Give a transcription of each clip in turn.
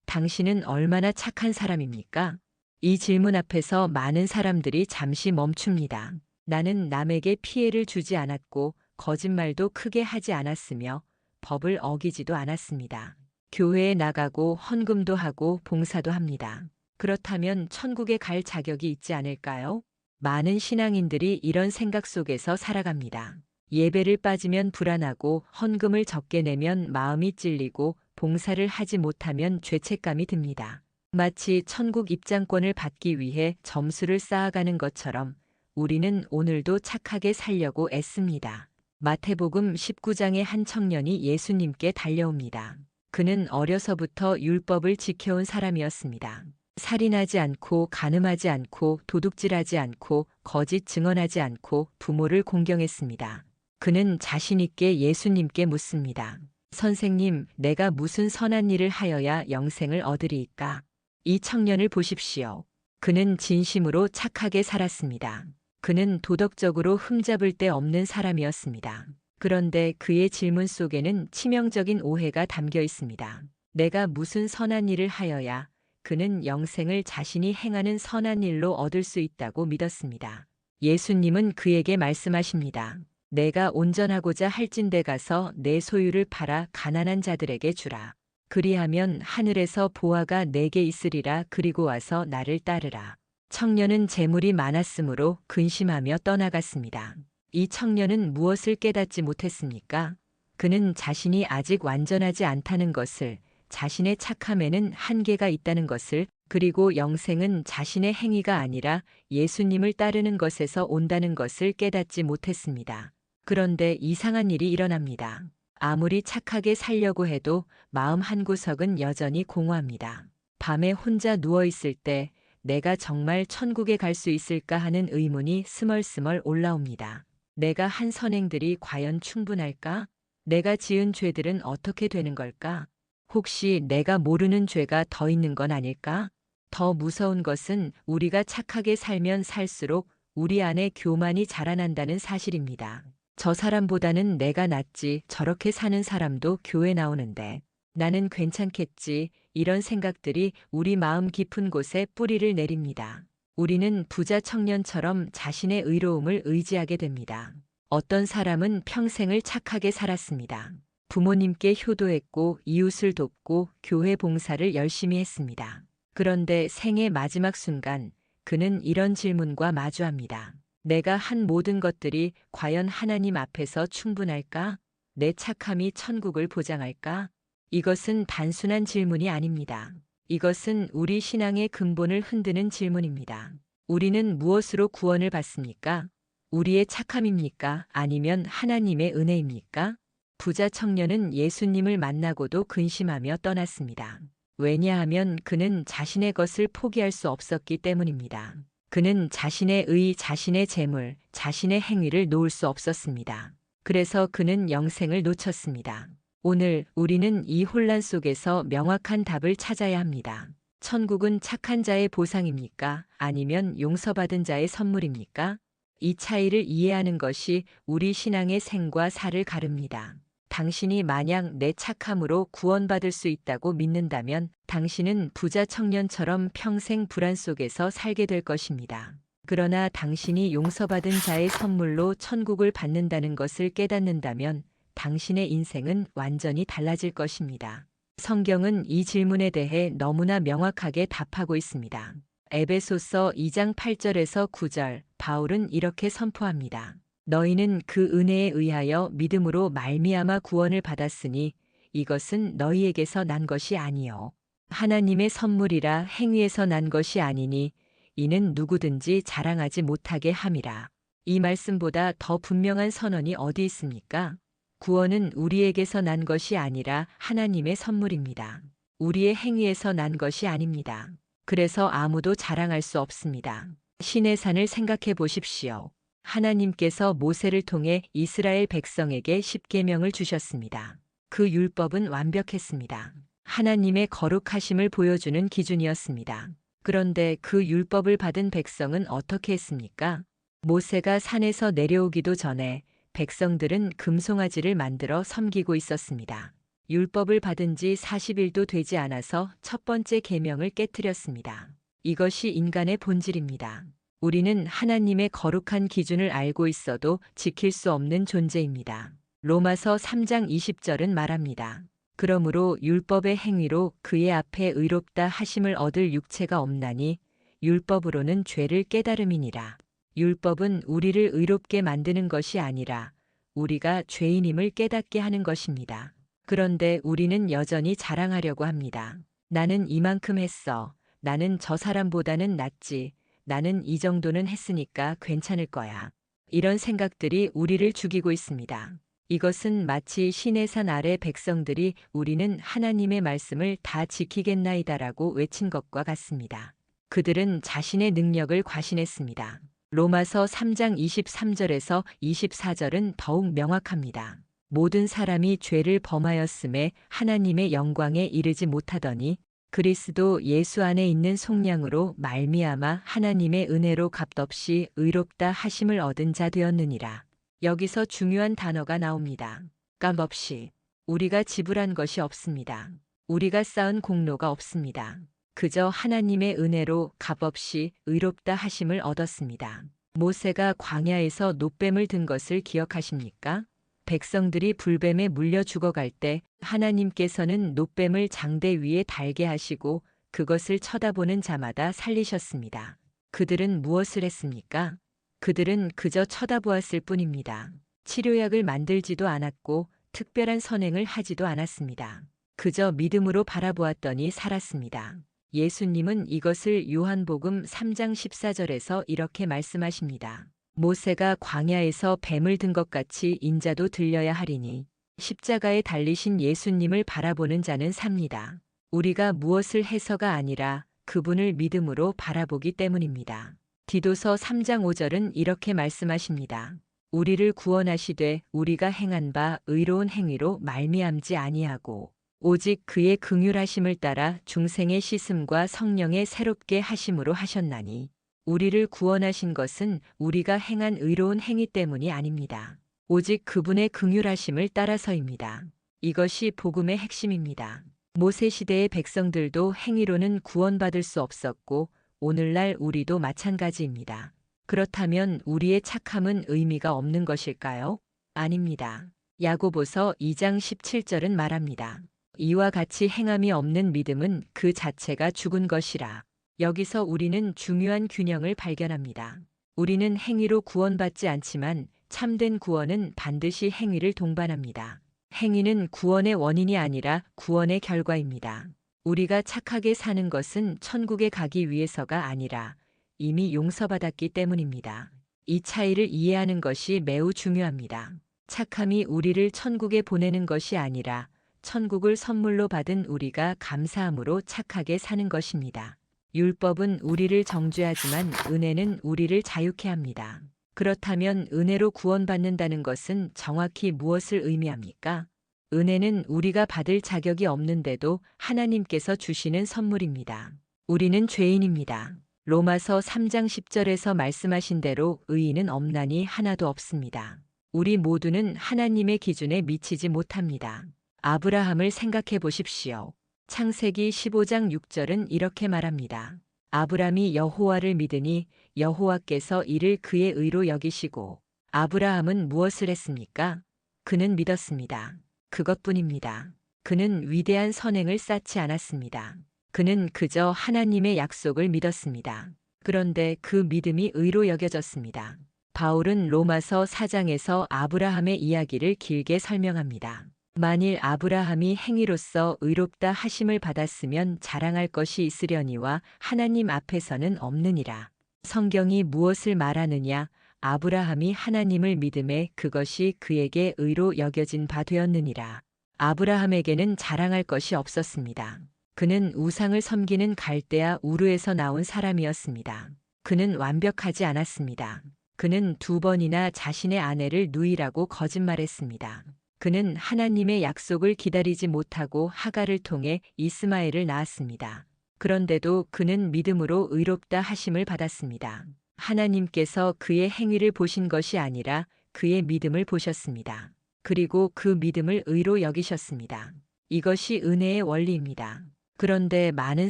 당신은 얼마나 착한 사람입니까? 이 질문 앞에서 많은 사람들이 잠시 멈춥니다. 나는 남에게 피해를 주지 않았고 거짓말도 크게 하지 않았으며 법을 어기지도 않았습니다. 교회에 나가고 헌금도 하고 봉사도 합니다. 그렇다면 천국에 갈 자격이 있지 않을까요? 많은 신앙인들이 이런 생각 속에서 살아갑니다. 예배를 빠지면 불안하고 헌금을 적게 내면 마음이 찔리고 봉사를 하지 못하면 죄책감이 듭니다. 마치 천국 입장권을 받기 위해 점수를 쌓아가는 것처럼 우리는 오늘도 착하게 살려고 애씁니다. 마태복음 19장의 한 청년이 예수님께 달려옵니다. 그는 어려서부터 율법을 지켜온 사람이었습니다. 살인하지 않고 간음하지 않고 도둑질하지 않고 거짓 증언하지 않고 부모를 공경했습니다. 그는 자신 있게 예수님께 묻습니다. 선생님, 내가 무슨 선한 일을 하여야 영생을 얻으리이까? 이 청년을 보십시오. 그는 진심으로 착하게 살았습니다. 그는 도덕적으로 흠잡을 데 없는 사람이었습니다. 그런데 그의 질문 속에는 치명적인 오해가 담겨 있습니다. 내가 무슨 선한 일을 하여야 그는 영생을 자신이 행하는 선한 일로 얻을 수 있다고 믿었습니다. 예수님은 그에게 말씀하십니다. 내가 온전하고자 할진대 가서 내 소유를 팔아 가난한 자들에게 주라. 그리하면 하늘에서 보화가 내게 있으리라. 그리고 와서 나를 따르라. 청년은 재물이 많았으므로 근심하며 떠나갔습니다. 이 청년은 무엇을 깨닫지 못했습니까? 그는 자신이 아직 완전하지 않다는 것을, 자신의 착함에는 한계가 있다는 것을, 그리고 영생은 자신의 행위가 아니라 예수님을 따르는 것에서 온다는 것을 깨닫지 못했습니다. 그런데 이상한 일이 일어납니다. 아무리 착하게 살려고 해도 마음 한구석은 여전히 공허합니다. 밤에 혼자 누워있을 때 내가 정말 천국에 갈 수 있을까 하는 의문이 스멀스멀 올라옵니다. 내가 한 선행들이 과연 충분할까? 내가 지은 죄들은 어떻게 되는 걸까? 혹시 내가 모르는 죄가 더 있는 건 아닐까? 더 무서운 것은 우리가 착하게 살면 살수록 우리 안에 교만이 자라난다는 사실입니다. 저 사람보다는 내가 낫지, 저렇게 사는 사람도 교회 나오는데 나는 괜찮겠지, 이런 생각들이 우리 마음 깊은 곳에 뿌리를 내립니다. 우리는 부자 청년처럼 자신의 의로움을 의지하게 됩니다. 어떤 사람은 평생을 착하게 살았습니다. 부모님께 효도했고 이웃을 돕고 교회 봉사를 열심히 했습니다. 그런데 생의 마지막 순간 그는 이런 질문과 마주합니다. 내가 한 모든 것들이 과연 하나님 앞에서 충분할까? 내 착함이 천국을 보장할까? 이것은 단순한 질문이 아닙니다. 이것은 우리 신앙의 근본을 흔드는 질문입니다. 우리는 무엇으로 구원을 받습니까? 우리의 착함입니까? 아니면 하나님의 은혜입니까? 부자 청년은 예수님을 만나고도 근심하며 떠났습니다. 왜냐하면 그는 자신의 것을 포기할 수 없었기 때문입니다. 그는 자신의 의, 자신의 재물, 자신의 행위를 놓을 수 없었습니다. 그래서 그는 영생을 놓쳤습니다. 오늘 우리는 이 혼란 속에서 명확한 답을 찾아야 합니다. 천국은 착한 자의 보상입니까? 아니면 용서받은 자의 선물입니까? 이 차이를 이해하는 것이 우리 신앙의 생과 사를 가릅니다. 당신이 만약 내 착함으로 구원받을 수 있다고 믿는다면 당신은 부자 청년처럼 평생 불안 속에서 살게 될 것입니다. 그러나 당신이 용서받은 자의 선물로 천국을 받는다는 것을 깨닫는다면 당신의 인생은 완전히 달라질 것입니다. 성경은 이 질문에 대해 너무나 명확하게 답하고 있습니다. 에베소서 2장 8절에서 9절, 바울은 이렇게 선포합니다. 너희는 그 은혜에 의하여 믿음으로 말미암아 구원을 받았으니 이것은 너희에게서 난 것이 아니요 하나님의 선물이라. 행위에서 난 것이 아니니 이는 누구든지 자랑하지 못하게 함이라. 이 말씀보다 더 분명한 선언이 어디 있습니까? 구원은 우리에게서 난 것이 아니라 하나님의 선물입니다. 우리의 행위에서 난 것이 아닙니다. 그래서 아무도 자랑할 수 없습니다. 신의 산을 생각해 보십시오. 하나님께서 모세를 통해 이스라엘 백성에게 십계명을 주셨습니다. 그 율법은 완벽했습니다. 하나님의 거룩하심을 보여주는 기준이었습니다. 그런데 그 율법을 받은 백성은 어떻게 했습니까? 모세가 산에서 내려오기도 전에 백성들은 금송아지를 만들어 섬기고 있었습니다. 율법을 받은 지 40일도 되지 않아서 첫 번째 계명을 깨뜨렸습니다. 이것이 인간의 본질입니다. 우리는 하나님의 거룩한 기준을 알고 있어도 지킬 수 없는 존재입니다. 로마서 3장 20절은 말합니다. 그러므로 율법의 행위로 그의 앞에 의롭다 하심을 얻을 육체가 없나니 율법으로는 죄를 깨달음이니라. 율법은 우리를 의롭게 만드는 것이 아니라 우리가 죄인임을 깨닫게 하는 것입니다. 그런데 우리는 여전히 자랑하려고 합니다. 나는 이만큼 했어. 나는 저 사람보다는 낫지. 나는 이 정도는 했으니까 괜찮을 거야. 이런 생각들이 우리를 죽이고 있습니다. 이것은 마치 시내산 아래 백성들이 우리는 하나님의 말씀을 다 지키겠나이다라고 외친 것과 같습니다. 그들은 자신의 능력을 과신했습니다. 로마서 3장 23절에서 24절은 더욱 명확합니다. 모든 사람이 죄를 범하였음에 하나님의 영광에 이르지 못하더니 그리스도 예수 안에 있는 속량으로 말미암아 하나님의 은혜로 값없이 의롭다 하심을 얻은 자 되었느니라. 여기서 중요한 단어가 나옵니다. 값없이. 우리가 지불한 것이 없습니다. 우리가 쌓은 공로가 없습니다. 그저 하나님의 은혜로 값없이 의롭다 하심을 얻었습니다. 모세가 광야에서 놋뱀을 든 것을 기억하십니까? 백성들이 불뱀에 물려 죽어갈 때 하나님께서는 놋뱀을 장대 위에 달게 하시고 그것을 쳐다보는 자마다 살리셨습니다. 그들은 무엇을 했습니까? 그들은 그저 쳐다보았을 뿐입니다. 치료약을 만들지도 않았고 특별한 선행을 하지도 않았습니다. 그저 믿음으로 바라보았더니 살았습니다. 예수님은 이것을 요한복음 3장 14절에서 이렇게 말씀하십니다. 모세가 광야에서 뱀을 든 것 같이 인자도 들려야 하리니 십자가에 달리신 예수님을 바라보는 자는 삽니다. 우리가 무엇을 해서가 아니라 그분을 믿음으로 바라보기 때문입니다. 디도서 3장 5절은 이렇게 말씀하십니다. 우리를 구원하시되 우리가 행한 바 의로운 행위로 말미암지 아니하고 오직 그의 긍휼하심을 따라 중생의 씻음과 성령의 새롭게 하심으로 하셨나니 우리를 구원하신 것은 우리가 행한 의로운 행위 때문이 아닙니다. 오직 그분의 긍휼하심을 따라서입니다. 이것이 복음의 핵심입니다. 모세 시대의 백성들도 행위로는 구원받을 수 없었고 오늘날 우리도 마찬가지입니다. 그렇다면 우리의 착함은 의미가 없는 것일까요? 아닙니다. 야고보서 2장 17절은 말합니다. 이와 같이 행함이 없는 믿음은 그 자체가 죽은 것이라. 여기서 우리는 중요한 균형을 발견합니다. 우리는 행위로 구원받지 않지만 참된 구원은 반드시 행위를 동반합니다. 행위는 구원의 원인이 아니라 구원의 결과입니다. 우리가 착하게 사는 것은 천국에 가기 위해서가 아니라 이미 용서받았기 때문입니다. 이 차이를 이해하는 것이 매우 중요합니다. 착함이 우리를 천국에 보내는 것이 아니라 천국을 선물로 받은 우리가 감사함으로 착하게 사는 것입니다. 율법은 우리를 정죄하지만 은혜는 우리를 자유케 합니다. 그렇다면 은혜로 구원받는다는 것은 정확히 무엇을 의미합니까? 은혜는 우리가 받을 자격이 없는데도 하나님께서 주시는 선물입니다. 우리는 죄인입니다. 로마서 3장 10절에서 말씀하신 대로 의인은 없나니 하나도 없습니다. 우리 모두는 하나님의 기준에 미치지 못합니다. 아브라함을 생각해 보십시오. 창세기 15장 6절은 이렇게 말합니다. 아브람이 여호와를 믿으니 여호와께서 이를 그의 의로 여기시고 아브라함은 무엇을 했습니까? 그는 믿었습니다. 그것뿐입니다. 그는 위대한 선행을 쌓지 않았습니다. 그는 그저 하나님의 약속을 믿었습니다. 그런데 그 믿음이 의로 여겨졌습니다. 바울은 로마서 4장에서 아브라함의 이야기를 길게 설명합니다. 만일 아브라함이 행위로서 의롭다 하심을 받았으면 자랑할 것이 있으려니와 하나님 앞에서는 없느니라. 성경이 무엇을 말하느냐? 아브라함이 하나님을 믿음에 그것이 그에게 의로 여겨진 바 되었느니라. 아브라함에게는 자랑할 것이 없었습니다. 그는 우상을 섬기는 갈대아 우르에서 나온 사람이었습니다. 그는 완벽하지 않았습니다. 그는 2번이나 자신의 아내를 누이라고 거짓말했습니다. 그는 하나님의 약속을 기다리지 못하고 하갈을 통해 이스마엘을 낳았습니다. 그런데도 그는 믿음으로 의롭다 하심을 받았습니다. 하나님께서 그의 행위를 보신 것이 아니라 그의 믿음을 보셨습니다. 그리고 그 믿음을 의로 여기셨습니다. 이것이 은혜의 원리입니다. 그런데 많은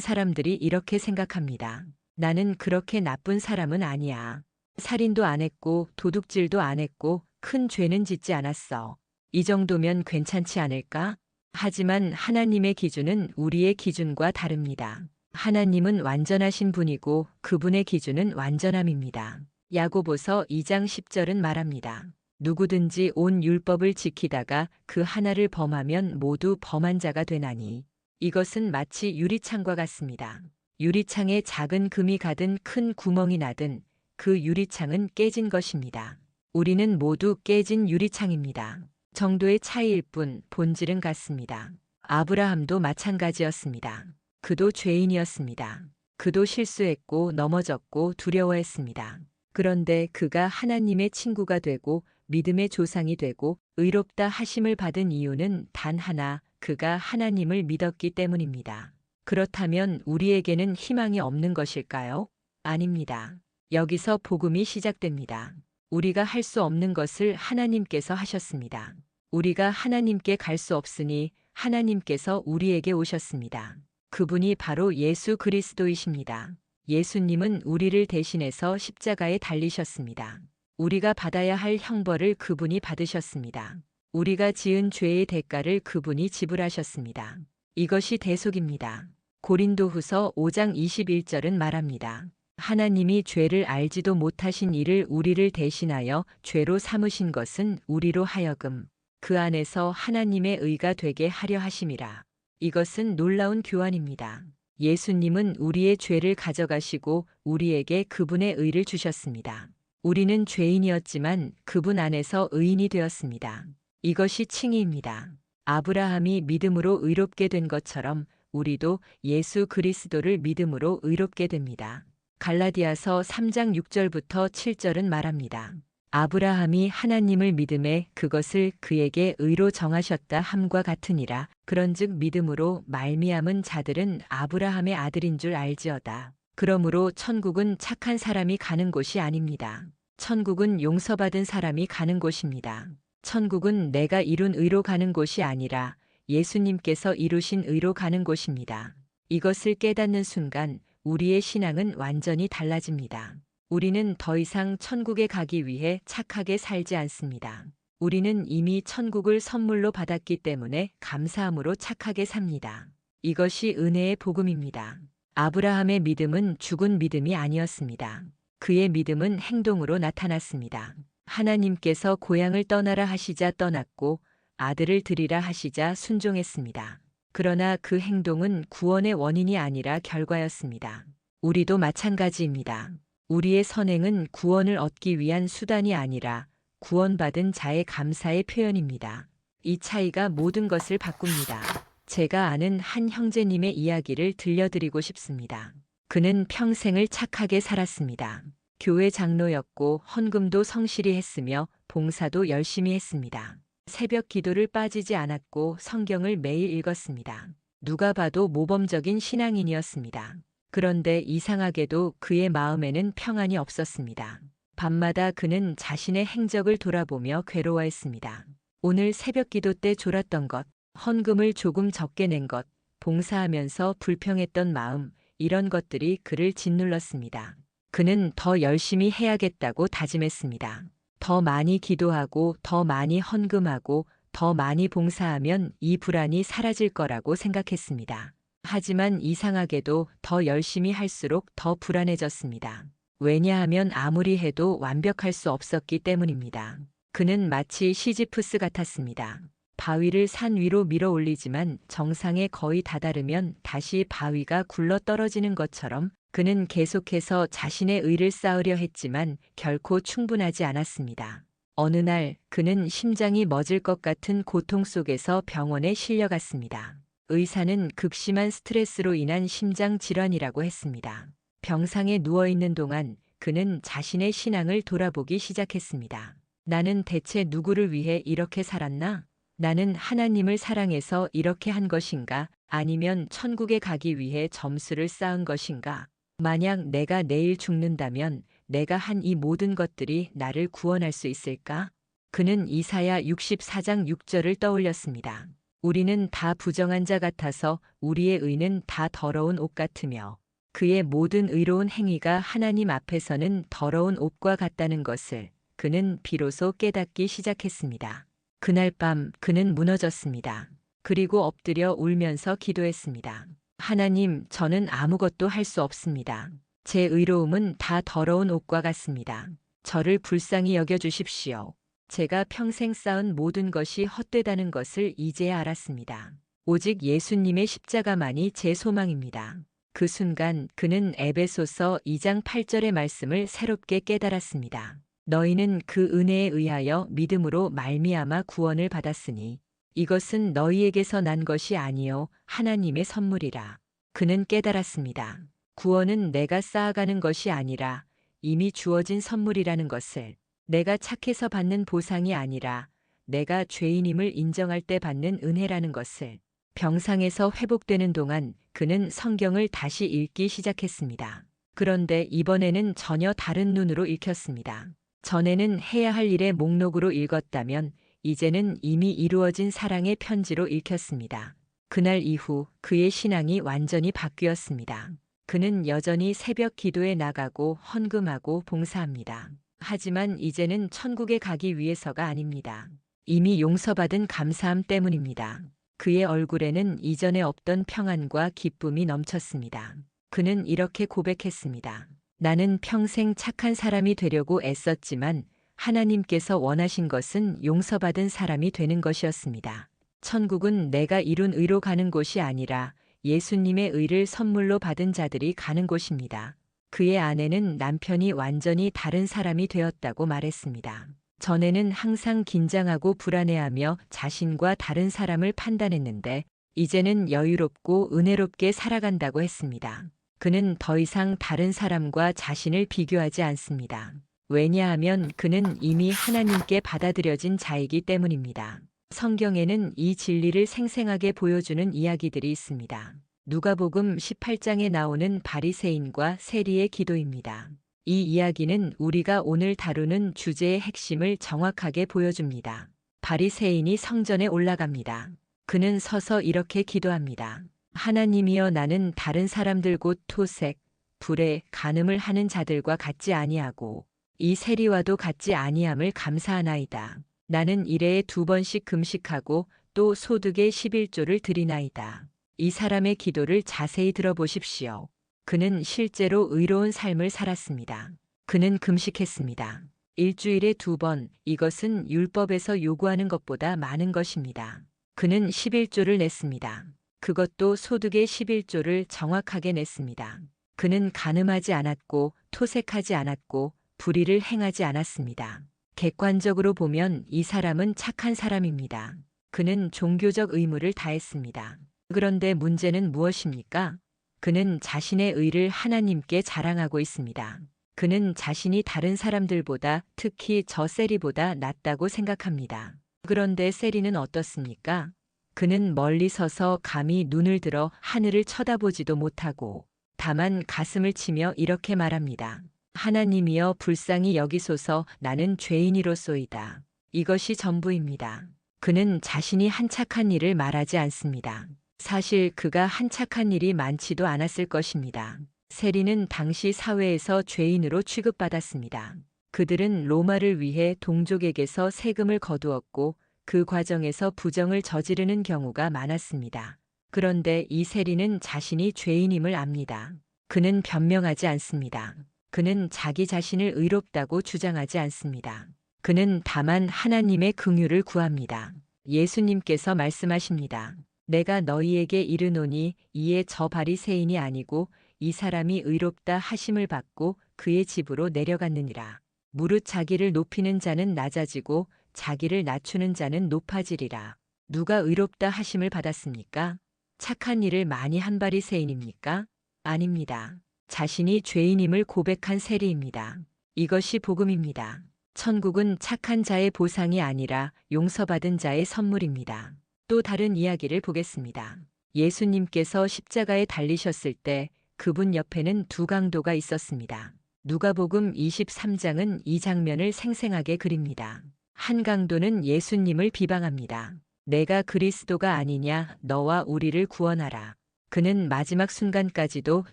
사람들이 이렇게 생각합니다. 나는 그렇게 나쁜 사람은 아니야. 살인도 안 했고 도둑질도 안 했고 큰 죄는 짓지 않았어. 이 정도면 괜찮지 않을까? 하지만 하나님의 기준은 우리의 기준과 다릅니다. 하나님은 완전하신 분이고 그분의 기준은 완전함입니다. 야고보서 2장 10절은 말합니다. 누구든지 온 율법을 지키다가 그 하나를 범하면 모두 범한 자가 되나니 이것은 마치 유리창과 같습니다. 유리창에 작은 금이 가든 큰 구멍이 나든 그 유리창은 깨진 것입니다. 우리는 모두 깨진 유리창입니다. 정도의 차이일 뿐 본질은 같습니다. 아브라함도 마찬가지였습니다. 그도 죄인이었습니다. 그도 실수했고 넘어졌고 두려워했습니다. 그런데 그가 하나님의 친구가 되고 믿음의 조상이 되고 의롭다 하심을 받은 이유는 단 하나, 그가 하나님을 믿었기 때문입니다. 그렇다면 우리에게는 희망이 없는 것일까요? 아닙니다. 여기서 복음이 시작됩니다. 우리가 할 수 없는 것을 하나님께서 하셨습니다. 우리가 하나님께 갈 수 없으니 하나님께서 우리에게 오셨습니다. 그분이 바로 예수 그리스도이십니다. 예수님은 우리를 대신해서 십자가에 달리셨습니다. 우리가 받아야 할 형벌을 그분이 받으셨습니다. 우리가 지은 죄의 대가를 그분이 지불하셨습니다. 이것이 대속입니다. 고린도후서 5장 21절은 말합니다. 하나님이 죄를 알지도 못하신 이를 우리를 대신하여 죄로 삼으신 것은 우리로 하여금 그 안에서 하나님의 의가 되게 하려 하심이라. 이것은 놀라운 교환입니다. 예수님은 우리의 죄를 가져가시고 우리에게 그분의 의를 주셨습니다. 우리는 죄인이었지만 그분 안에서 의인이 되었습니다. 이것이 칭의입니다. 아브라함이 믿음으로 의롭게 된 것처럼 우리도 예수 그리스도를 믿음으로 의롭게 됩니다. 갈라디아서 3장 6절부터 7절은 말합니다. 아브라함이 하나님을 믿음에 그것을 그에게 의로 정하셨다 함과 같으니라. 그런즉 믿음으로 말미암은 자들은 아브라함의 아들인 줄 알지어다. 그러므로 천국은 착한 사람이 가는 곳이 아닙니다. 천국은 용서받은 사람이 가는 곳입니다. 천국은 내가 이룬 의로 가는 곳이 아니라 예수님께서 이루신 의로 가는 곳입니다. 이것을 깨닫는 순간 우리의 신앙은 완전히 달라집니다. 우리는 더 이상 천국에 가기 위해 착하게 살지 않습니다. 우리는 이미 천국을 선물로 받았기 때문에 감사함으로 착하게 삽니다. 이것이 은혜의 복음입니다. 아브라함의 믿음은 죽은 믿음이 아니었습니다. 그의 믿음은 행동으로 나타났습니다. 하나님께서 고향을 떠나라 하시자 떠났고 아들을 드리라 하시자 순종했습니다. 그러나 그 행동은 구원의 원인이 아니라 결과였습니다. 우리도 마찬가지입니다. 우리의 선행은 구원을 얻기 위한 수단이 아니라 구원받은 자의 감사의 표현입니다. 이 차이가 모든 것을 바꿉니다. 제가 아는 한 형제님의 이야기를 들려드리고 싶습니다. 그는 평생을 착하게 살았습니다. 교회 장로였고 헌금도 성실히 했으며 봉사도 열심히 했습니다. 새벽 기도를 빠지지 않았고 성경을 매일 읽었습니다. 누가 봐도 모범적인 신앙인이었습니다. 그런데 이상하게도 그의 마음에는 평안이 없었습니다. 밤마다 그는 자신의 행적을 돌아보며 괴로워했습니다. 오늘 새벽 기도 때 졸았던 것, 헌금을 조금 적게 낸 것, 봉사하면서 불평했던 마음, 이런 것들이 그를 짓눌렀습니다. 그는 더 열심히 해야겠다고 다짐했습니다. 더 많이 기도하고 더 많이 헌금하고 더 많이 봉사하면 이 불안이 사라질 거라고 생각했습니다. 하지만 이상하게도 더 열심히 할수록 더 불안해졌습니다. 왜냐하면 아무리 해도 완벽할 수 없었기 때문입니다. 그는 마치 시지프스 같았습니다. 바위를 산 위로 밀어 올리지만 정상에 거의 다다르면 다시 바위가 굴러 떨어지는 것처럼 그는 계속해서 자신의 의를 쌓으려 했지만 결코 충분하지 않았습니다. 어느 날 그는 심장이 멎을 것 같은 고통 속에서 병원에 실려갔습니다. 의사는 극심한 스트레스로 인한 심장 질환이라고 했습니다. 병상에 누워있는 동안 그는 자신의 신앙을 돌아보기 시작했습니다. 나는 대체 누구를 위해 이렇게 살았나? 나는 하나님을 사랑해서 이렇게 한 것인가? 아니면 천국에 가기 위해 점수를 쌓은 것인가? 만약 내가 내일 죽는다면 내가 한 이 모든 것들이 나를 구원할 수 있을까? 그는 이사야 64장 6절을 떠올렸습니다. 우리는 다 부정한 자 같아서 우리의 의는 다 더러운 옷 같으며 그의 모든 의로운 행위가 하나님 앞에서는 더러운 옷과 같다는 것을 그는 비로소 깨닫기 시작했습니다. 그날 밤 그는 무너졌습니다. 그리고 엎드려 울면서 기도했습니다. 하나님, 저는 아무것도 할 수 없습니다. 제 의로움은 다 더러운 옷과 같습니다. 저를 불쌍히 여겨 주십시오. 제가 평생 쌓은 모든 것이 헛되다는 것을 이제야 알았습니다. 오직 예수님의 십자가만이 제 소망입니다. 그 순간 그는 에베소서 2장 8절의 말씀을 새롭게 깨달았습니다. 너희는 그 은혜에 의하여 믿음으로 말미암아 구원을 받았으니 이것은 너희에게서 난 것이 아니요 하나님의 선물이라. 그는 깨달았습니다. 구원은 내가 쌓아가는 것이 아니라 이미 주어진 선물이라는 것을, 내가 착해서 받는 보상이 아니라 내가 죄인임을 인정할 때 받는 은혜라는 것을. 병상에서 회복되는 동안 그는 성경을 다시 읽기 시작했습니다. 그런데 이번에는 전혀 다른 눈으로 읽혔습니다. 전에는 해야 할 일의 목록으로 읽었다면 이제는 이미 이루어진 사랑의 편지로 읽혔습니다. 그날 이후 그의 신앙이 완전히 바뀌었습니다. 그는 여전히 새벽 기도에 나가고 헌금하고 봉사합니다. 하지만 이제는 천국에 가기 위해서가 아닙니다. 이미 용서받은 감사함 때문입니다. 그의 얼굴에는 이전에 없던 평안과 기쁨이 넘쳤습니다. 그는 이렇게 고백했습니다. 나는 평생 착한 사람이 되려고 애썼지만 하나님께서 원하신 것은 용서받은 사람이 되는 것이었습니다. 천국은 내가 이룬 의로 가는 곳이 아니라 예수님의 의를 선물로 받은 자들이 가는 곳입니다. 그의 아내는 남편이 완전히 다른 사람이 되었다고 말했습니다. 전에는 항상 긴장하고 불안해하며 자신과 다른 사람을 판단했는데 이제는 여유롭고 은혜롭게 살아간다고 했습니다. 그는 더 이상 다른 사람과 자신을 비교하지 않습니다. 왜냐하면 그는 이미 하나님께 받아들여진 자이기 때문입니다. 성경에는 이 진리를 생생하게 보여주는 이야기들이 있습니다. 누가복음 18장에 나오는 바리새인과 세리의 기도입니다. 이 이야기는 우리가 오늘 다루는 주제의 핵심을 정확하게 보여줍니다. 바리새인이 성전에 올라갑니다. 그는 서서 이렇게 기도합니다. 하나님이여, 나는 다른 사람들 곧 토색, 불에, 간음을 하는 자들과 같지 아니하고 이 세리와도 같지 아니함을 감사하나이다. 나는 일해에 2번씩 금식하고 또 소득의 11조를 드리나이다. 이 사람의 기도를 자세히 들어보십시오. 그는 실제로 의로운 삶을 살았습니다. 그는 금식했습니다. 일주일에 2번, 이것은 율법에서 요구하는 것보다 많은 것입니다. 그는 11조를 냈습니다. 그것도 소득의 11조를 정확하게 냈습니다. 그는 간음하지 않았고 토색하지 않았고 불의를 행하지 않았습니다. 객관적으로 보면 이 사람은 착한 사람입니다. 그는 종교적 의무를 다했습니다. 그런데 문제는 무엇입니까? 그는 자신의 의를 하나님께 자랑하고 있습니다. 그는 자신이 다른 사람들보다, 특히 저 세리보다 낫다고 생각합니다. 그런데 세리는 어떻습니까? 그는 멀리 서서 감히 눈을 들어 하늘을 쳐다보지도 못하고 다만 가슴을 치며 이렇게 말합니다. 하나님이여, 불쌍히 여기소서. 나는 죄인이로소이다. 이것이 전부입니다. 그는 자신이 한 착한 일을 말하지 않습니다. 사실 그가 한 착한 일이 많지도 않았을 것입니다. 세리는 당시 사회에서 죄인으로 취급받았습니다. 그들은 로마를 위해 동족에게서 세금을 거두었고 그 과정에서 부정을 저지르는 경우가 많았습니다. 그런데 이 세리는 자신이 죄인임을 압니다. 그는 변명하지 않습니다. 그는 자기 자신을 의롭다고 주장하지 않습니다. 그는 다만 하나님의 긍휼을 구합니다. 예수님께서 말씀하십니다. 내가 너희에게 이르노니 이에 저 바리새인이 아니고 이 사람이 의롭다 하심을 받고 그의 집으로 내려갔느니라. 무릇 자기를 높이는 자는 낮아지고 자기를 낮추는 자는 높아지리라. 누가 의롭다 하심을 받았습니까? 착한 일을 많이 한 바리새인입니까? 아닙니다. 자신이 죄인임을 고백한 세리입니다. 이것이 복음입니다. 천국은 착한 자의 보상이 아니라 용서받은 자의 선물입니다. 또 다른 이야기를 보겠습니다. 예수님께서 십자가에 달리셨을 때 그분 옆에는 2강도가 있었습니다. 누가복음 23장은 이 장면을 생생하게 그립니다. 한 강도는 예수님을 비방합니다. 내가 그리스도가 아니냐, 너와 우리를 구원하라. 그는 마지막 순간까지도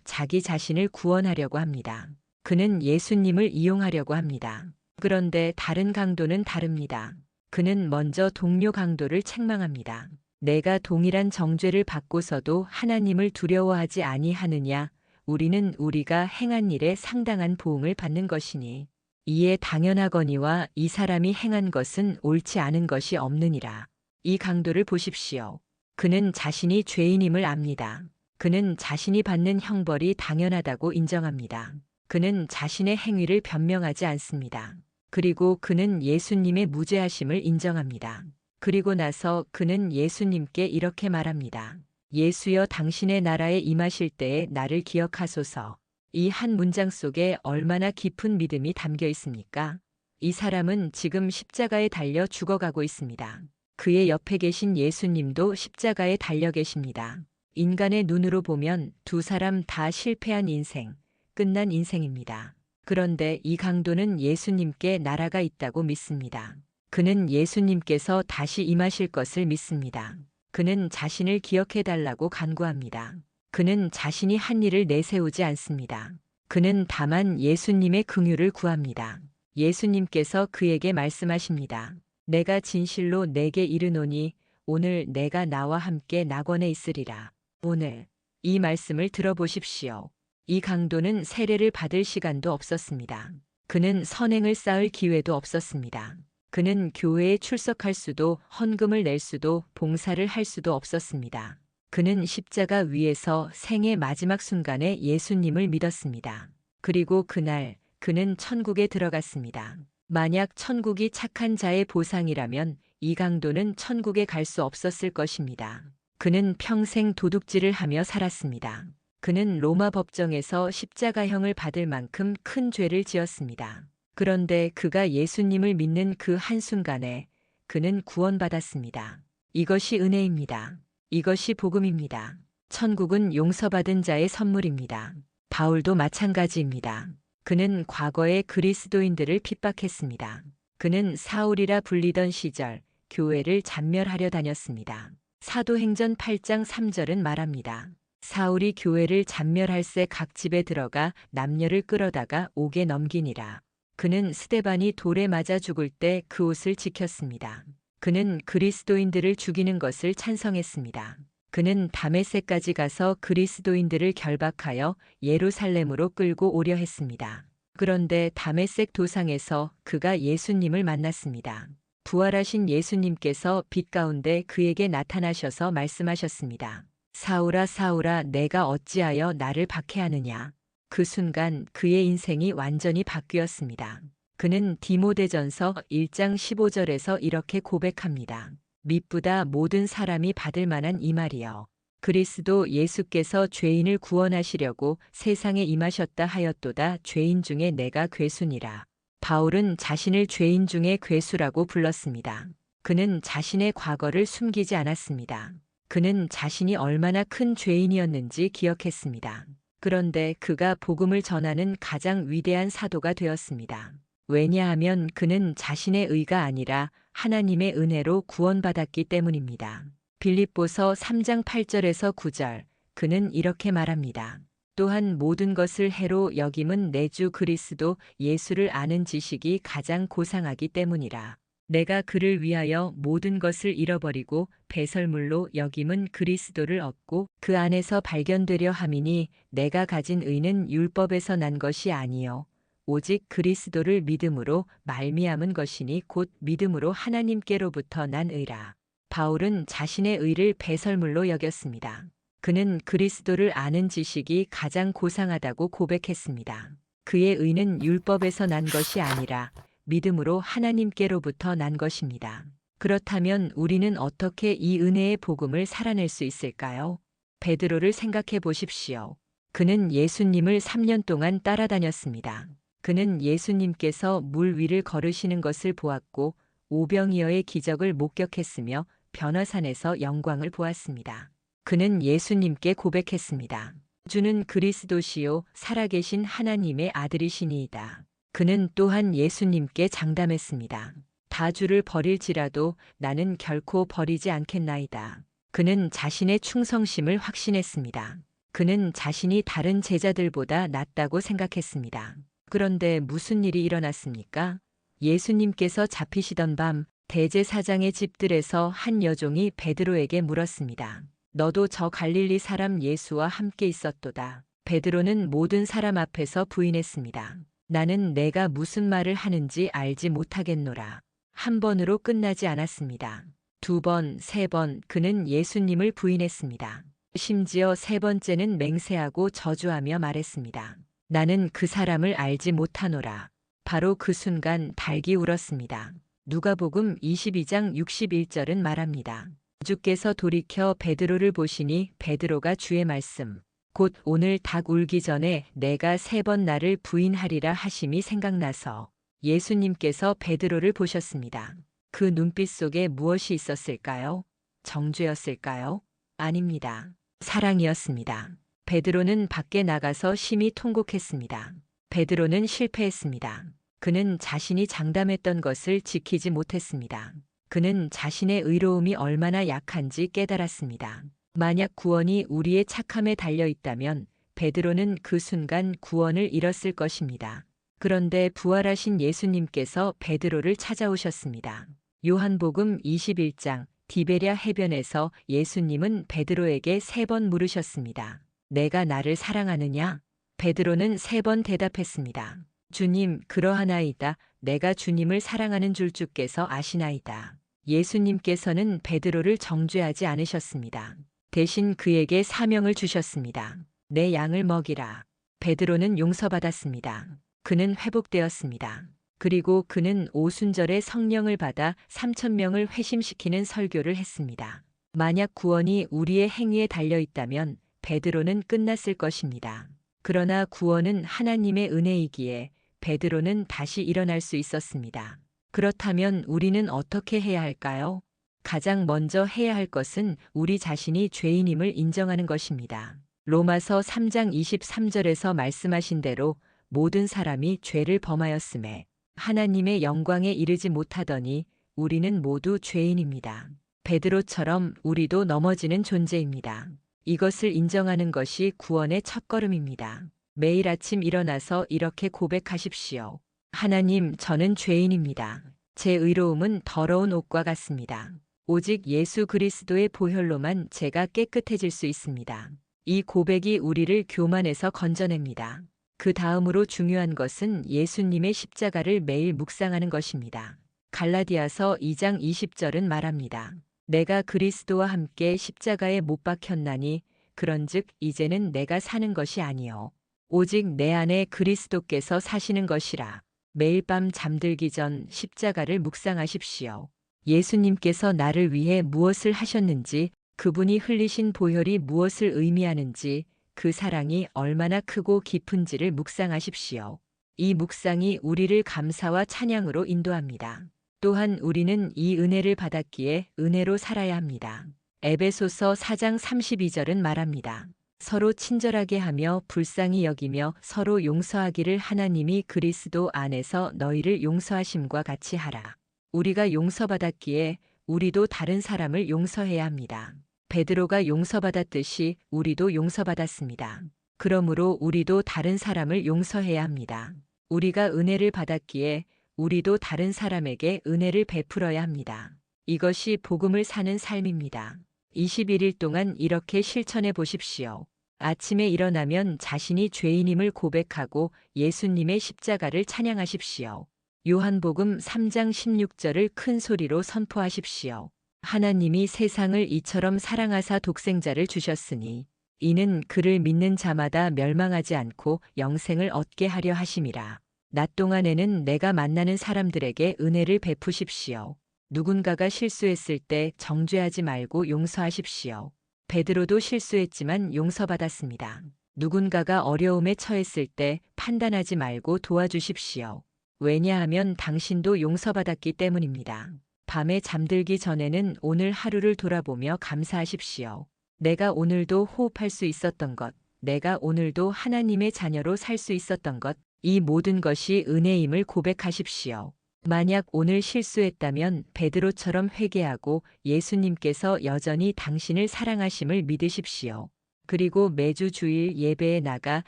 자기 자신을 구원하려고 합니다. 그는 예수님을 이용하려고 합니다. 그런데 다른 강도는 다릅니다. 그는 먼저 동료 강도를 책망합니다. 내가 동일한 정죄를 받고서도 하나님을 두려워하지 아니하느냐, 우리는 우리가 행한 일에 상당한 보응을 받는 것이니 이에 당연하거니와 이 사람이 행한 것은 옳지 않은 것이 없느니라. 이 강도를 보십시오. 그는 자신이 죄인임을 압니다. 그는 자신이 받는 형벌이 당연하다고 인정합니다. 그는 자신의 행위를 변명하지 않습니다. 그리고 그는 예수님의 무죄하심을 인정합니다. 그리고 나서 그는 예수님께 이렇게 말합니다. 예수여, 당신의 나라에 임하실 때에 나를 기억하소서. 이 한 문장 속에 얼마나 깊은 믿음이 담겨 있습니까? 이 사람은 지금 십자가에 달려 죽어가고 있습니다. 그의 옆에 계신 예수님도 십자가에 달려 계십니다. 인간의 눈으로 보면 두 사람 다 실패한 인생, 끝난 인생입니다. 그런데 이 강도는 예수님께 나라가 있다고 믿습니다. 그는 예수님께서 다시 임하실 것을 믿습니다. 그는 자신을 기억해달라고 간구합니다. 그는 자신이 한 일을 내세우지 않습니다. 그는 다만 예수님의 긍휼을 구합니다. 예수님께서 그에게 말씀하십니다. 내가 진실로 내게 이르노니 오늘 내가 나와 함께 낙원에 있으리라. 오늘 이 말씀을 들어보십시오. 이 강도는 세례를 받을 시간도 없었습니다. 그는 선행을 쌓을 기회도 없었습니다. 그는 교회에 출석할 수도, 헌금을 낼 수도, 봉사를 할 수도 없었습니다. 그는 십자가 위에서 생의 마지막 순간에 예수님을 믿었습니다. 그리고 그날 그는 천국에 들어갔습니다. 만약 천국이 착한 자의 보상이라면 이 강도는 천국에 갈 수 없었을 것입니다. 그는 평생 도둑질을 하며 살았습니다. 그는 로마 법정에서 십자가형을 받을 만큼 큰 죄를 지었습니다. 그런데 그가 예수님을 믿는 그 한순간에 그는 구원받았습니다. 이것이 은혜입니다. 이것이 복음입니다. 천국은 용서받은 자의 선물입니다. 바울도 마찬가지입니다. 그는 과거에 그리스도인들을 핍박했습니다. 그는 사울이라 불리던 시절 교회를 잔멸하려 다녔습니다. 사도행전 8장 3절은 말합니다. 사울이 교회를 잔멸할새 각 집에 들어가 남녀를 끌어다가 옥에 넘기니라. 그는 스데반이 돌에 맞아 죽을 때 그 옷을 지켰습니다. 그는 그리스도인들을 죽이는 것을 찬성했습니다. 그는 다메섹까지 가서 그리스도인들을 결박하여 예루살렘으로 끌고 오려 했습니다. 그런데 다메섹 도상에서 그가 예수님을 만났습니다. 부활하신 예수님께서 빛 가운데 그에게 나타나셔서 말씀하셨습니다. 사울아, 사울아, 내가 어찌하여 나를 박해하느냐. 그 순간 그의 인생이 완전히 바뀌었습니다. 그는 디모데전서 1장 15절에서 이렇게 고백합니다. 미쁘다 모든 사람이 받을 만한 이 말이여. 그리스도 예수께서 죄인을 구원하시려고 세상에 임하셨다 하였도다. 죄인 중에 내가 괴수니라. 바울은 자신을 죄인 중에 괴수라고 불렀습니다. 그는 자신의 과거를 숨기지 않았습니다. 그는 자신이 얼마나 큰 죄인이었는지 기억했습니다. 그런데 그가 복음을 전하는 가장 위대한 사도가 되었습니다. 왜냐하면 그는 자신의 의가 아니라 하나님의 은혜로 구원받았기 때문입니다. 빌립보서 3장 8절에서 9절, 그는 이렇게 말합니다. 또한 모든 것을 해로 여김은 내 주 그리스도 예수를 아는 지식이 가장 고상하기 때문이라. 내가 그를 위하여 모든 것을 잃어버리고 배설물로 여김은 그리스도를 얻고 그 안에서 발견되려 함이니 내가 가진 의는 율법에서 난 것이 아니요 오직 그리스도를 믿음으로 말미암은 것이니 곧 믿음으로 하나님께로부터 난 의라. 바울은 자신의 의를 배설물로 여겼습니다. 그는 그리스도를 아는 지식이 가장 고상하다고 고백했습니다. 그의 의는 율법에서 난 것이 아니라 믿음으로 하나님께로부터 난 것입니다. 그렇다면 우리는 어떻게 이 은혜의 복음을 살아낼 수 있을까요? 베드로를 생각해 보십시오. 그는 예수님을 3년 동안 따라다녔습니다. 그는 예수님께서 물 위를 걸으시는 것을 보았고 오병이어의 기적을 목격했으며 변화산에서 영광을 보았습니다. 그는 예수님께 고백했습니다. 주는 그리스도시요 살아계신 하나님의 아들이시니이다. 그는 또한 예수님께 장담했습니다. 다 주를 버릴지라도 나는 결코 버리지 않겠나이다. 그는 자신의 충성심을 확신했습니다. 그는 자신이 다른 제자들보다 낫다고 생각했습니다. 그런데 무슨 일이 일어났습니까? 예수님께서 잡히시던 밤 대제사장의 집들에서 한 여종이 베드로에게 물었습니다. 너도 저 갈릴리 사람 예수와 함께 있었도다. 베드로는 모든 사람 앞에서 부인했습니다. 나는 내가 무슨 말을 하는지 알지 못하겠노라. 한 번으로 끝나지 않았습니다. 두 번, 세 번 그는 예수님을 부인했습니다. 심지어 세 번째는 맹세하고 저주하며 말했습니다. 나는 그 사람을 알지 못하노라. 바로 그 순간 닭이 울었습니다. 누가복음 22장 61절은 말합니다. 주께서 돌이켜 베드로를 보시니 베드로가 주의 말씀 곧 오늘 닭 울기 전에 내가 세 번 나를 부인하리라 하심이 생각나서 예수님께서 베드로를 보셨습니다. 그 눈빛 속에 무엇이 있었을까요? 정죄였을까요? 아닙니다. 사랑이었습니다. 베드로는 밖에 나가서 심히 통곡했습니다. 베드로는 실패했습니다. 그는 자신이 장담했던 것을 지키지 못했습니다. 그는 자신의 의로움이 얼마나 약한지 깨달았습니다. 만약 구원이 우리의 착함에 달려 있다면 베드로는 그 순간 구원을 잃었을 것입니다. 그런데 부활하신 예수님께서 베드로를 찾아오셨습니다. 요한복음 21장 디베랴 해변에서 예수님은 베드로에게 세 번 물으셨습니다. 내가 나를 사랑하느냐? 베드로는 세 번 대답했습니다. 주님, 그러하나이다. 내가 주님을 사랑하는 줄 주께서 아시나이다. 예수님께서는 베드로를 정죄하지 않으셨습니다. 대신 그에게 사명을 주셨습니다. 내 양을 먹이라. 베드로는 용서받았습니다. 그는 회복되었습니다. 그리고 그는 오순절에 성령을 받아 3,000명을 회심시키는 설교를 했습니다. 만약 구원이 우리의 행위에 달려 있다면 베드로는 끝났을 것입니다. 그러나 구원은 하나님의 은혜이기에 베드로는 다시 일어날 수 있었습니다. 그렇다면 우리는 어떻게 해야 할까요? 가장 먼저 해야 할 것은 우리 자신이 죄인임을 인정하는 것입니다. 로마서 3장 23절에서 말씀하신 대로 모든 사람이 죄를 범하였음에 하나님의 영광에 이르지 못하더니 우리는 모두 죄인입니다. 베드로처럼 우리도 넘어지는 존재입니다. 이것을 인정하는 것이 구원의 첫걸음입니다. 매일 아침 일어나서 이렇게 고백하십시오. 하나님, 저는 죄인입니다. 제 의로움은 더러운 옷과 같습니다. 오직 예수 그리스도의 보혈로만 제가 깨끗해질 수 있습니다. 이 고백이 우리를 교만에서 건져냅니다. 그 다음으로 중요한 것은 예수님의 십자가를 매일 묵상하는 것입니다. 갈라디아서 2장 20절은 말합니다. 내가 그리스도와 함께 십자가에 못 박혔나니 그런즉 이제는 내가 사는 것이 아니요 오직 내 안에 그리스도께서 사시는 것이라. 매일 밤 잠들기 전 십자가를 묵상하십시오. 예수님께서 나를 위해 무엇을 하셨는지, 그분이 흘리신 보혈이 무엇을 의미하는지, 그 사랑이 얼마나 크고 깊은지를 묵상하십시오. 이 묵상이 우리를 감사와 찬양으로 인도합니다. 또한 우리는 이 은혜를 받았기에 은혜로 살아야 합니다. 에베소서 4장 32절은 말합니다. 서로 친절하게 하며 불쌍히 여기며 서로 용서하기를 하나님이 그리스도 안에서 너희를 용서하심과 같이 하라. 우리가 용서받았기에 우리도 다른 사람을 용서해야 합니다. 베드로가 용서받았듯이 우리도 용서받았습니다. 그러므로 우리도 다른 사람을 용서해야 합니다. 우리가 은혜를 받았기에 우리도 다른 사람에게 은혜를 베풀어야 합니다. 이것이 복음을 사는 삶입니다. 21일 동안 이렇게 실천해 보십시오. 아침에 일어나면 자신이 죄인임을 고백하고 예수님의 십자가를 찬양하십시오. 요한복음 3장 16절을 큰 소리로 선포하십시오. 하나님이 세상을 이처럼 사랑하사 독생자를 주셨으니 이는 그를 믿는 자마다 멸망하지 않고 영생을 얻게 하려 하심이라. 낮 동안에는 내가 만나는 사람들에게 은혜를 베푸십시오. 누군가가 실수했을 때 정죄하지 말고 용서하십시오. 베드로도 실수했지만 용서받았습니다. 누군가가 어려움에 처했을 때 판단하지 말고 도와주십시오. 왜냐하면 당신도 용서받았기 때문입니다. 밤에 잠들기 전에는 오늘 하루를 돌아보며 감사하십시오. 내가 오늘도 호흡할 수 있었던 것, 내가 오늘도 하나님의 자녀로 살 수 있었던 것, 이 모든 것이 은혜임을 고백하십시오. 만약 오늘 실수했다면 베드로처럼 회개하고 예수님께서 여전히 당신을 사랑하심을 믿으십시오. 그리고 매주 주일 예배에 나가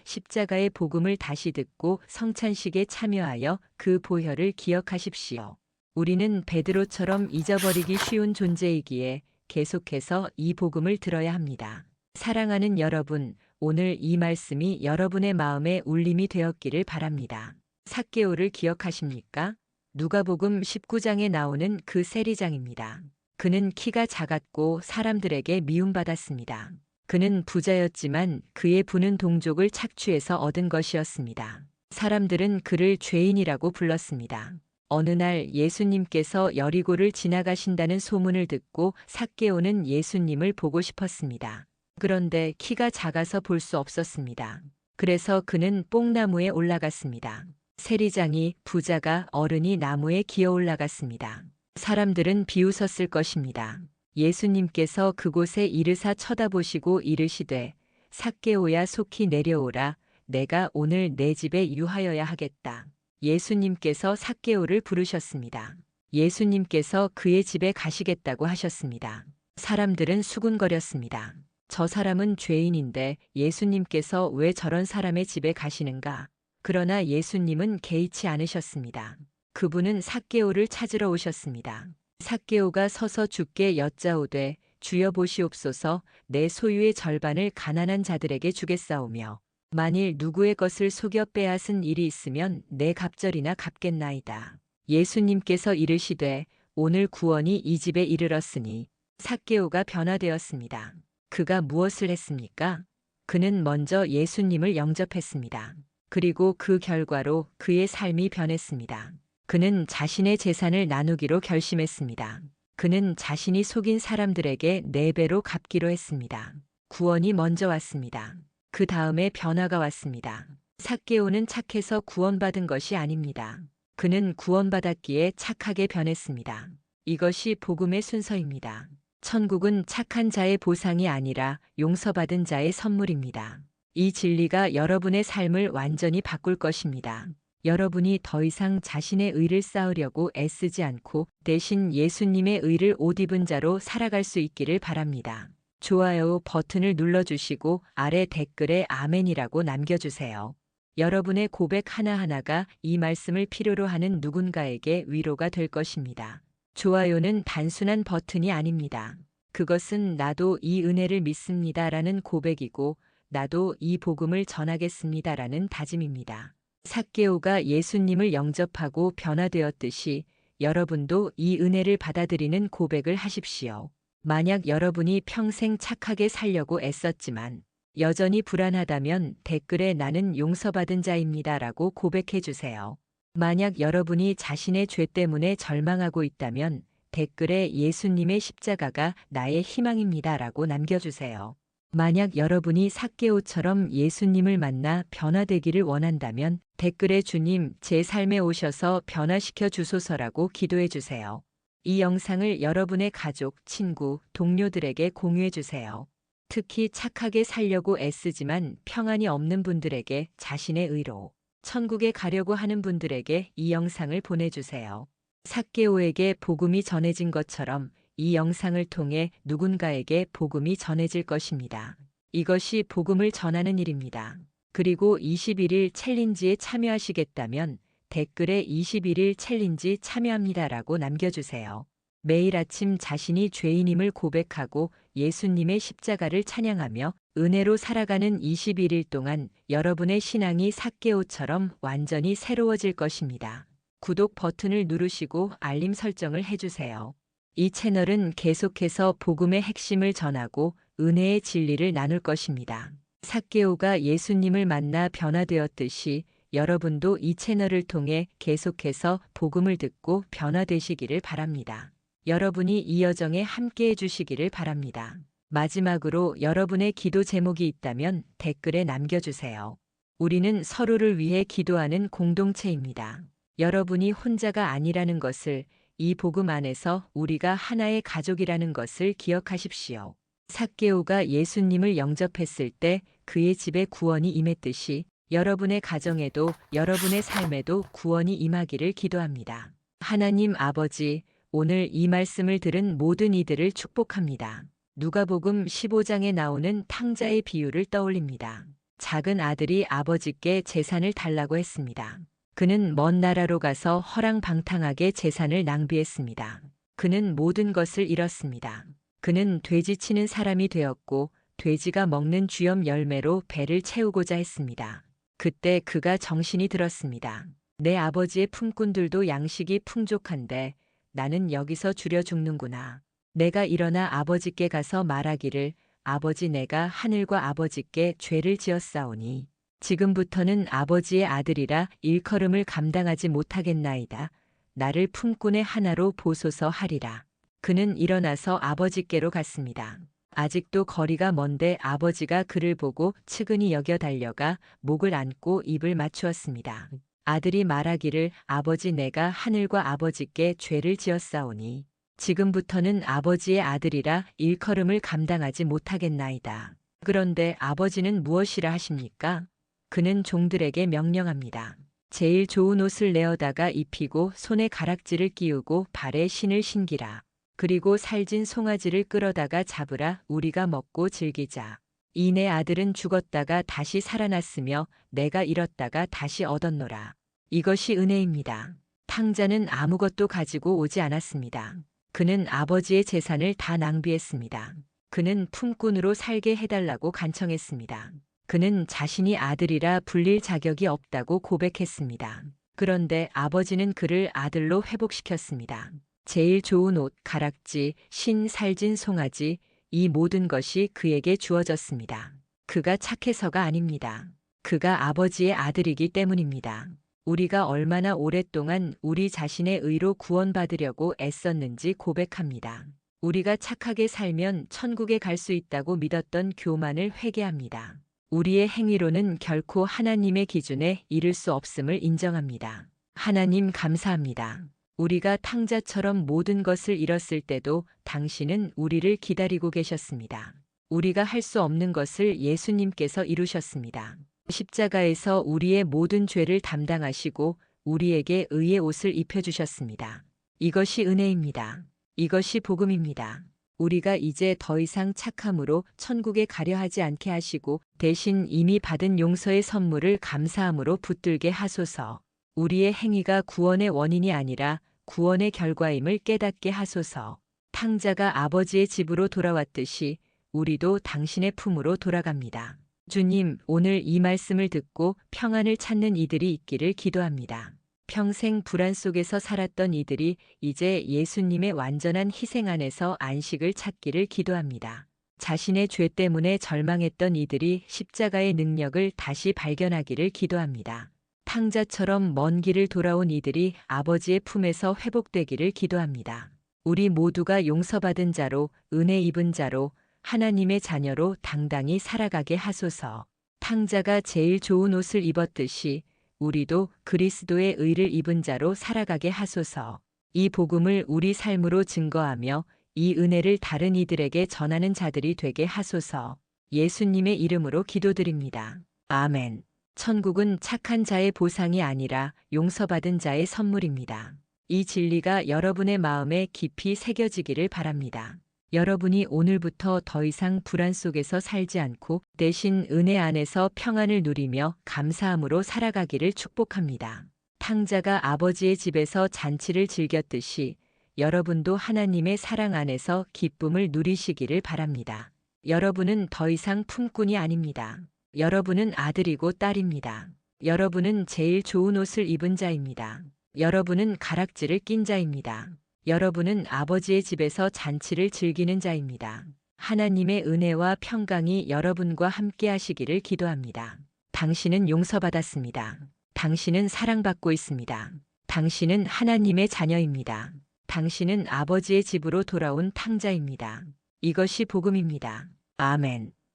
십자가의 복음을 다시 듣고 성찬식에 참여하여 그 보혈을 기억하십시오. 우리는 베드로처럼 잊어버리기 쉬운 존재이기에 계속해서 이 복음을 들어야 합니다. 사랑하는 여러분, 오늘 이 말씀이 여러분의 마음에 울림이 되었기를 바랍니다. 삭개오를 기억하십니까? 누가복음 19장에 나오는 그 세리장입니다. 그는 키가 작았고 사람들에게 미움받았습니다. 그는 부자였지만 그의 부는 동족을 착취해서 얻은 것이었습니다. 사람들은 그를 죄인이라고 불렀습니다. 어느 날 예수님께서 여리고를 지나가신다는 소문을 듣고 삭개오는 예수님을 보고 싶었습니다. 그런데 키가 작아서 볼 수 없었습니다. 그래서 그는 뽕나무에 올라갔습니다. 세리장이, 부자가, 어른이 나무에 기어 올라갔습니다. 사람들은 비웃었을 것입니다. 예수님께서 그곳에 이르사 쳐다보시고 이르시되 삭개오야 속히 내려오라. 내가 오늘 내 집에 유하여야 하겠다. 예수님께서 삭개오를 부르셨습니다. 예수님께서 그의 집에 가시겠다고 하셨습니다. 사람들은 수군거렸습니다. 저 사람은 죄인인데 예수님께서 왜 저런 사람의 집에 가시는가? 그러나 예수님은 개의치 않으셨습니다. 그분은 삭개오를 찾으러 오셨습니다. 삭개오가 서서 주께 여짜오되 주여 보시옵소서 내 소유의 절반을 가난한 자들에게 주겠사오며 만일 누구의 것을 속여 빼앗은 일이 있으면 내 갑절이나 갚겠나이다. 예수님께서 이르시되 오늘 구원이 이 집에 이르렀으니 삭개오가 변화되었습니다. 그가 무엇을 했습니까? 그는 먼저 예수님을 영접했습니다. 그리고 그 결과로 그의 삶이 변했습니다. 그는 자신의 재산을 나누기로 결심했습니다. 그는 자신이 속인 사람들에게 4배로 갚기로 했습니다. 구원이 먼저 왔습니다. 그 다음에 변화가 왔습니다. 삭개오는 착해서 구원받은 것이 아닙니다. 그는 구원받았기에 착하게 변했습니다. 이것이 복음의 순서입니다. 천국은 착한 자의 보상이 아니라 용서받은 자의 선물입니다. 이 진리가 여러분의 삶을 완전히 바꿀 것입니다. 여러분이 더 이상 자신의 의를 쌓으려고 애쓰지 않고 대신 예수님의 의를 옷 입은 자로 살아갈 수 있기를 바랍니다. 좋아요 버튼을 눌러주시고 아래 댓글에 아멘이라고 남겨주세요. 여러분의 고백 하나하나가 이 말씀을 필요로 하는 누군가에게 위로가 될 것입니다. 좋아요는 단순한 버튼이 아닙니다. 그것은 나도 이 은혜를 믿습니다라는 고백이고 나도 이 복음을 전하겠습니다라는 다짐입니다. 삭개오가 예수님을 영접하고 변화되었듯이 여러분도 이 은혜를 받아들이는 고백을 하십시오. 만약 여러분이 평생 착하게 살려고 애썼지만 여전히 불안하다면 댓글에 나는 용서받은 자입니다라고 고백해 주세요. 만약 여러분이 자신의 죄 때문에 절망하고 있다면 댓글에 예수님의 십자가가 나의 희망입니다라고 남겨주세요. 만약 여러분이 삭개오처럼 예수님을 만나 변화되기를 원한다면 댓글에 주님, 제 삶에 오셔서 변화시켜 주소서라고 기도해 주세요. 이 영상을 여러분의 가족, 친구, 동료들에게 공유해 주세요. 특히 착하게 살려고 애쓰지만 평안이 없는 분들에게 자신의 의로 천국에 가려고 하는 분들에게 이 영상을 보내주세요. 삭개오에게 복음이 전해진 것처럼 이 영상을 통해 누군가에게 복음이 전해질 것입니다. 이것이 복음을 전하는 일입니다. 그리고 21일 챌린지에 참여하시겠다면 댓글에 21일 챌린지 참여합니다라고 남겨주세요. 매일 아침 자신이 죄인임을 고백하고 예수님의 십자가를 찬양하며 은혜로 살아가는 21일 동안 여러분의 신앙이 삭개오처럼 완전히 새로워질 것입니다. 구독 버튼을 누르시고 알림 설정을 해주세요. 이 채널은 계속해서 복음의 핵심을 전하고 은혜의 진리를 나눌 것입니다. 삭개오가 예수님을 만나 변화되었듯이 여러분도 이 채널을 통해 계속해서 복음을 듣고 변화되시기를 바랍니다. 여러분이 이 여정에 함께해 주시기를 바랍니다. 마지막으로 여러분의 기도 제목이 있다면 댓글에 남겨주세요. 우리는 서로를 위해 기도하는 공동체입니다. 여러분이 혼자가 아니라는 것을, 이 복음 안에서 우리가 하나의 가족이라는 것을 기억하십시오. 삭개오가 예수님을 영접했을 때 그의 집에 구원이 임했듯이 여러분의 가정에도 여러분의 삶에도 구원이 임하기를 기도합니다. 하나님 아버지, 오늘 이 말씀을 들은 모든 이들을 축복합니다. 누가복음 15장에 나오는 탕자의 비유를 떠올립니다. 작은 아들이 아버지께 재산을 달라고 했습니다. 그는 먼 나라로 가서 허랑방탕하게 재산을 낭비했습니다. 그는 모든 것을 잃었습니다. 그는 돼지 치는 사람이 되었고 돼지가 먹는 쥐염 열매로 배를 채우고자 했습니다. 그때 그가 정신이 들었습니다. 내 아버지의 품꾼들도 양식이 풍족한데 나는 여기서 줄여 죽는구나. 내가 일어나 아버지께 가서 말하기를 아버지 내가 하늘과 아버지께 죄를 지었사오니 지금부터는 아버지의 아들이라 일컬음을 감당하지 못하겠나이다. 나를 품꾼의 하나로 보소서 하리라. 그는 일어나서 아버지께로 갔습니다. 아직도 거리가 먼데 아버지가 그를 보고 측은히 여겨 달려가 목을 안고 입을 맞추었습니다. 아들이 말하기를 아버지 내가 하늘과 아버지께 죄를 지었사오니 지금부터는 아버지의 아들이라 일컬음을 감당하지 못하겠나이다. 그런데 아버지는 무엇이라 하십니까? 그는 종들에게 명령합니다. 제일 좋은 옷을 내어다가 입히고 손에 가락지를 끼우고 발에 신을 신기라. 그리고 살진 송아지를 끌어다가 잡으라. 우리가 먹고 즐기자. 이 내 아들은 죽었다가 다시 살아났으며 내가 잃었다가 다시 얻었노라. 이것이 은혜입니다. 탕자는 아무것도 가지고 오지 않았습니다. 그는 아버지의 재산을 다 낭비했습니다. 그는 품꾼으로 살게 해달라고 간청했습니다. 그는 자신이 아들이라 불릴 자격이 없다고 고백했습니다. 그런데 아버지는 그를 아들로 회복시켰습니다. 제일 좋은 옷, 가락지, 신, 살진 송아지, 이 모든 것이 그에게 주어졌습니다. 그가 착해서가 아닙니다. 그가 아버지의 아들이기 때문입니다. 우리가 얼마나 오랫동안 우리 자신의 의로 구원받으려고 애썼는지 고백합니다. 우리가 착하게 살면 천국에 갈 수 있다고 믿었던 교만을 회개합니다. 우리의 행위로는 결코 하나님의 기준에 이를 수 없음을 인정합니다. 하나님 감사합니다. 우리가 탕자처럼 모든 것을 잃었을 때도 당신은 우리를 기다리고 계셨습니다. 우리가 할 수 없는 것을 예수님께서 이루셨습니다. 십자가에서 우리의 모든 죄를 담당하시고 우리에게 의의 옷을 입혀주셨습니다. 이것이 은혜입니다. 이것이 복음입니다. 우리가 이제 더 이상 착함으로 천국에 가려 하지 않게 하시고 대신 이미 받은 용서의 선물을 감사함으로 붙들게 하소서. 우리의 행위가 구원의 원인이 아니라 구원의 결과임을 깨닫게 하소서. 탕자가 아버지의 집으로 돌아왔듯이 우리도 당신의 품으로 돌아갑니다. 주님, 오늘 이 말씀을 듣고 평안을 찾는 이들이 있기를 기도합니다. 평생 불안 속에서 살았던 이들이 이제 예수님의 완전한 희생 안에서 안식을 찾기를 기도합니다. 자신의 죄 때문에 절망했던 이들이 십자가의 능력을 다시 발견하기를 기도합니다. 탕자처럼 먼 길을 돌아온 이들이 아버지의 품에서 회복되기를 기도합니다. 우리 모두가 용서받은 자로, 은혜 입은 자로, 하나님의 자녀로 당당히 살아가게 하소서. 탕자가 제일 좋은 옷을 입었듯이 우리도 그리스도의 의를 입은 자로 살아가게 하소서. 이 복음을 우리 삶으로 증거하며 이 은혜를 다른 이들에게 전하는 자들이 되게 하소서. 예수님의 이름으로 기도드립니다. 아멘. 천국은 착한 자의 보상이 아니라 용서받은 자의 선물입니다. 이 진리가 여러분의 마음에 깊이 새겨지기를 바랍니다. 여러분이 오늘부터 더 이상 불안 속에서 살지 않고 대신 은혜 안에서 평안을 누리며 감사함으로 살아가기를 축복합니다. 탕자가 아버지의 집에서 잔치를 즐겼듯이 여러분도 하나님의 사랑 안에서 기쁨을 누리시기를 바랍니다. 여러분은 더 이상 품꾼이 아닙니다. 여러분은 아들이고 딸입니다. 여러분은 제일 좋은 옷을 입은 자입니다. 여러분은 가락지를 낀 자입니다. 여러분은 아버지의 집에서 잔치를 즐기는 자입니다. 하나님의 은혜와 평강이 여러분과 함께 하시기를 기도합니다. 당신은 용서받았습니다. 당신은 사랑받고 있습니다. 당신은 하나님의 자녀입니다. 당신은 아버지의 집으로 돌아온 탕자입니다. 이것이 복음입니다. 아멘.